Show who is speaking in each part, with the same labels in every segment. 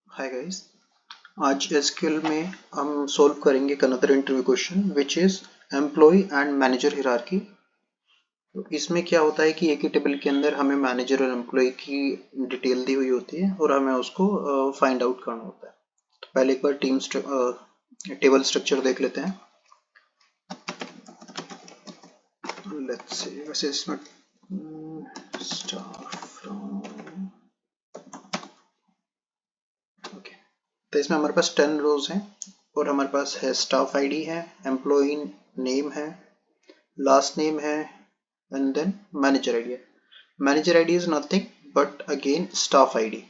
Speaker 1: Hi guys. आज SQL में हम सॉल्व करेंगे एक another interview question which is employee and manager hierarchy. तो इसमें क्या होता है कि एक ही टेबल के अंदर हमें मैनेजर और एम्प्लॉय की डिटेल दी हुई होती है और हमें उसको फाइंड आउट करना होता है। तो पहले एक बार टेबल स्ट्रक्चर देख लेते हैं। लेट्स सी, वैसे इसमें स्टार फ्रॉम ओके, तो इसमें हमारे पास 10 रोज हैं और हमारे पास है स्टाफ आईडी है, एम्प्लॉय नेम है, लास्ट नेम है एंड देन मैनेजर आईडी है। Manager ID is nothing but again staff ID.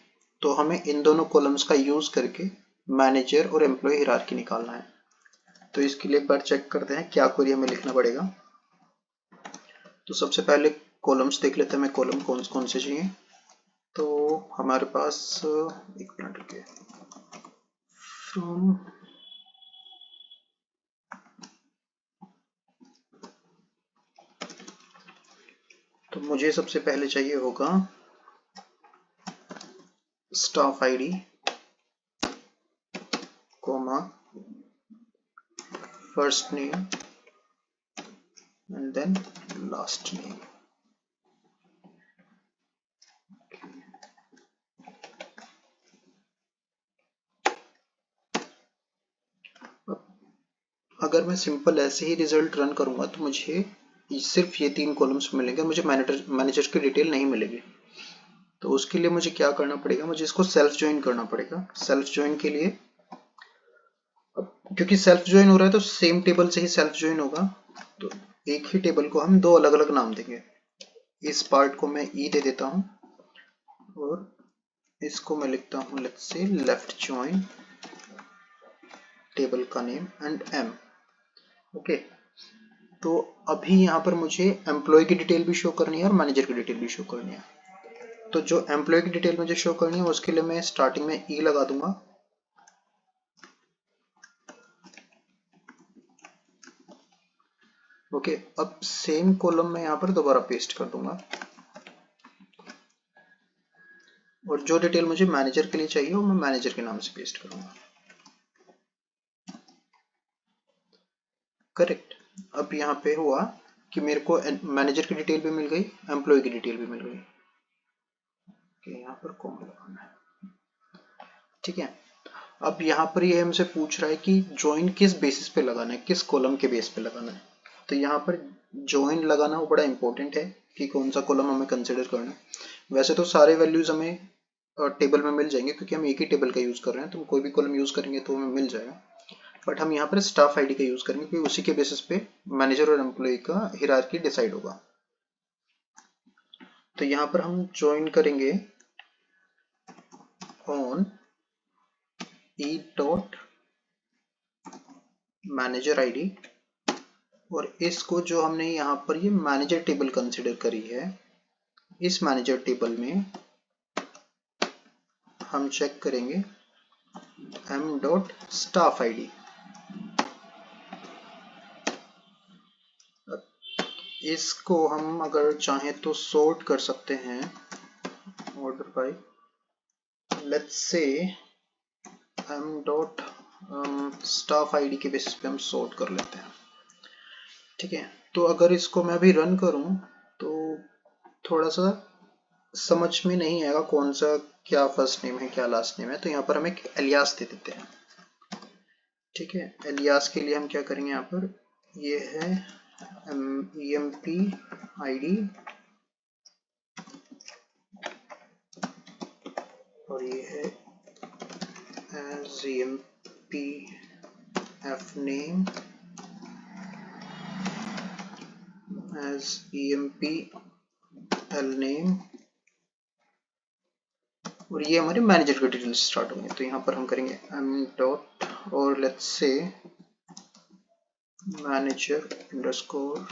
Speaker 1: तो हमें इन दोनों कॉलम्स का यूज करके मैनेजर और एम्प्लॉय हिरार्की निकालना है। तो इसके लिए एक बार चेक करते हैं क्या क्वेरी हमें लिखना पड़ेगा। तो सबसे पहले कॉलम्स देख लेते हैं, हमें कॉलम कौन कौन से चाहिए। तो हमारे पास एक मिनट रुकिए, फ्रॉम तो मुझे सबसे पहले चाहिए होगा staff ID comma first name and then last name. अगर मैं सिंपल ऐसे ही रिजल्ट रन करूंगा तो मुझे सिर्फ ये 3 कॉलम्स मिलेंगे, मुझे मैनेजर की डिटेल नहीं मिलेगी। तो उसके लिए मुझे क्या करना पड़ेगा, मुझे इसको सेल्फ ज्वाइन करना पड़ेगा। सेल्फ ज्वाइन के लिए क्योंकि सेल्फ ज्वाइन हो रहा है तो सेम टेबल से ही सेल्फ ज्वाइन होगा, तो एक ही टेबल को हम दो अलग अलग नाम देंगे। इस पार्ट को मैं ई दे देता हूं और इसको मैं लिखता हूं let's say left join table का नेम एंड एम। ओके, तो अभी यहाँ पर मुझे एम्प्लॉय की डिटेल भी शो करनी है और मैनेजर की डिटेल भी शो करनी है। तो जो एम्प्लॉय की डिटेल मुझे शो करनी है उसके लिए मैं स्टार्टिंग में ई लगा दूंगा। ओके, अब सेम कॉलम में यहाँ पर दोबारा पेस्ट कर दूंगा और जो डिटेल मुझे मैनेजर के लिए चाहिए वो मैं मैनेजर के नाम से पेस्ट करूंगा। करेक्ट। अब यहाँ पे हुआ कि मेरे को मैनेजर की डिटेल भी मिल गई, एम्प्लॉय की डिटेल भी मिल गई। यहाँ पर कॉमा लगाना है, ठीक है। अब यहाँ पर ये हमसे पूछ रहा है कि ज्वाइन किस बेसिस पे लगाना है, किस कॉलम के बेस पे लगाना है। तो यहाँ पर ज्वाइन लगाना वो बड़ा इंपॉर्टेंट है कि कौन सा कॉलम हमें कंसिडर करना है। वैसे तो सारे वैल्यूज हमें टेबल में मिल जाएंगे क्योंकि हम एक ही टेबल का यूज कर रहे हैं, तो कोई भी कॉलम यूज करेंगे तो हमें मिल जाएगा। बट हम यहाँ पर स्टाफ आईडी का यूज करेंगे क्योंकि उसी के बेसिस पे मैनेजर और एम्प्लॉय का हिरार्की डिसाइड होगा। तो यहाँ पर हम ज्वाइन करेंगे on E dot manager ID और इसको जो हमने यहाँ पर ये मैनेजर टेबल कंसिडर करी है, इस मैनेजर टेबल में हम चेक करेंगे एम डॉट स्टाफ आईडी। इसको हम अगर चाहें तो सॉर्ट कर सकते हैं order by, let's say m dot staff ID के बेसिस पे हम सॉर्ट कर लेते हैं, ठीक है। तो अगर इसको मैं अभी रन करूं तो थोड़ा सा समझ में नहीं आएगा कौन सा क्या फर्स्ट नेम है क्या लास्ट नेम है। तो यहाँ पर हम एक एलियास दे देते हैं, ठीक है। एलियास के लिए हम क्या करेंगे, यहाँ पर ये है emp id और ये है emp fname as emp lname और ये हमारे मैनेजर के डिटेल्स स्टार्ट होंगे। तो यहाँ पर हम करेंगे m डॉट और let's say manager underscore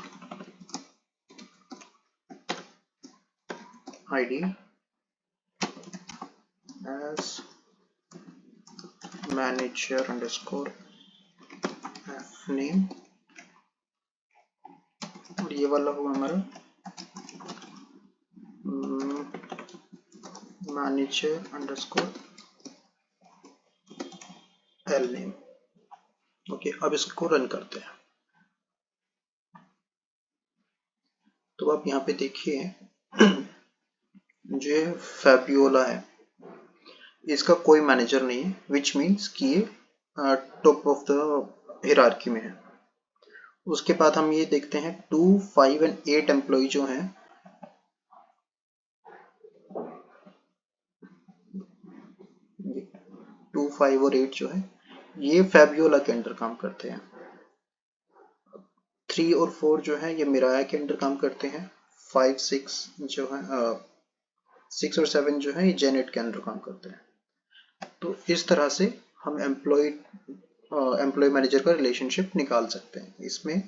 Speaker 1: id as manager underscore fname और ये वाला हुआ हमारा manager underscore L name. Okay, अब इसको रन करते हैं। तो आप यहाँ पे देखिए जो फैबियोला है इसका कोई मैनेजर नहीं है, विच मीन्स कि ये टॉप ऑफ द हिरार्की में है। उसके बाद हम ये देखते हैं 2, 5 एंड 8 एम्प्लॉय जो हैं 2, 5 और 8 जो है ये फैबियोला के अंडर काम करते हैं। 3 और 4 जो है ये मिराया के अंडर काम करते हैं। 5, 6 जो है 6 और 7 जो है ये जेनेट के अंडर काम करते हैं। तो इस तरह से हम एम्प्लॉय मैनेजर का रिलेशनशिप निकाल सकते हैं। इसमें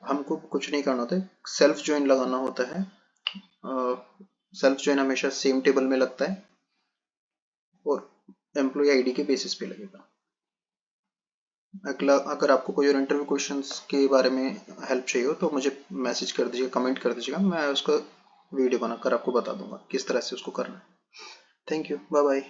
Speaker 1: हमको कुछ नहीं करना होता है, सेल्फ ज्वाइन लगाना होता है। सेल्फ ज्वाइन हमेशा सेम टेबल में लगता है और एम्प्लॉय आईडी के बेसिस पे लगेगा। अगला, अगर आपको कोई और इंटरव्यू क्वेश्चंस के बारे में हेल्प चाहिए हो तो मुझे मैसेज कर दीजिएगा, कमेंट कर दीजिएगा, मैं उसका वीडियो बनाकर आपको बता दूंगा किस तरह से उसको करना है। Thank you, bye bye.